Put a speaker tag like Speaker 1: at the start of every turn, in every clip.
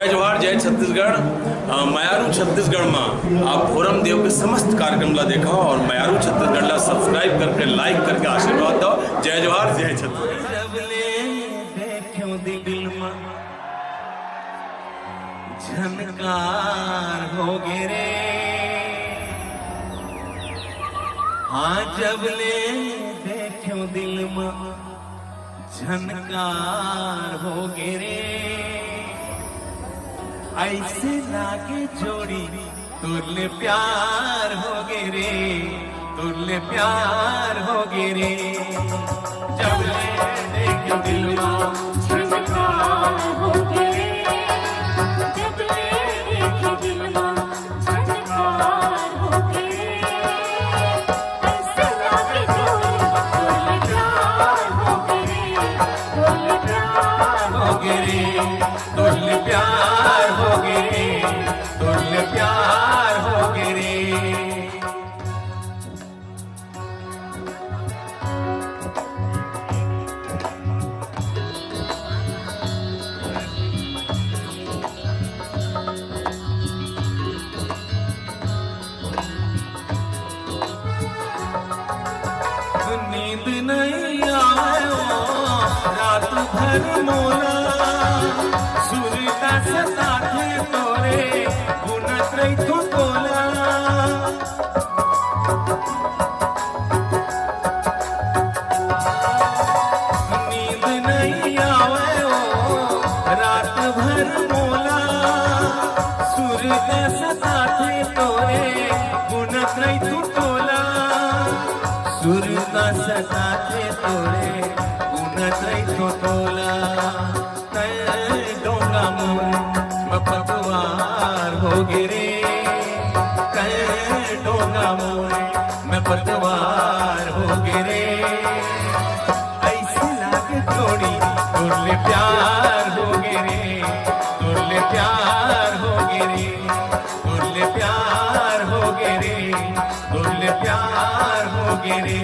Speaker 1: जय जोहार, जय छत्तीसगढ़। मयारू छत्तीसगढ़ में आप भोरम देव के समस्त कार्यक्रम ला देखा और मयारू छत्तीसगढ़ ला सब्सक्राइब करके लाइक करके आशीर्वाद दो। जय जोहार, जय छत्तीसगढ़।
Speaker 2: झनकार हो गे रे, हाँ जब ले देखो दिल में झनकार हो गे रे। ऐसे लागे जोड़ी तुरले प्यार हो गे रे, तुरले प्यार हो गे रे। जब ले देखो दिल में
Speaker 3: झनकार हो गे रे, जब ले देखो दिल में झनकार हो गे रे। ऐसे लागे जोड़ी तुरले प्यार हो गे रे, तुरले प्यार
Speaker 2: हो गे रे, तुरले प्यार हो गे रे, तुरले प्यार हो गे रे। नींद नहीं आयो रात भर मोला, सुरता सताथे तोरे बुनत रही तो तोला। नींद नहीं आयो रात भर मोला, सुरता सताथे तोरे बुनत रही तो तोला। सुरता सताथे तोरे बुनत रही तो तोला। डोंगा मोर पतवार हो गे रे, डोंगा मोर मैं पतवार हो गे रे। ऐसे लागे जोड़ी तुरले प्यार हो गे रे, तुरले प्यार हो गे रे, तुरले प्यार हो गे रे, तुरले प्यार हो गे रे,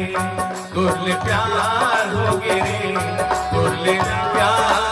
Speaker 2: तुरले प्यार हो गे रे, तुरले प्यार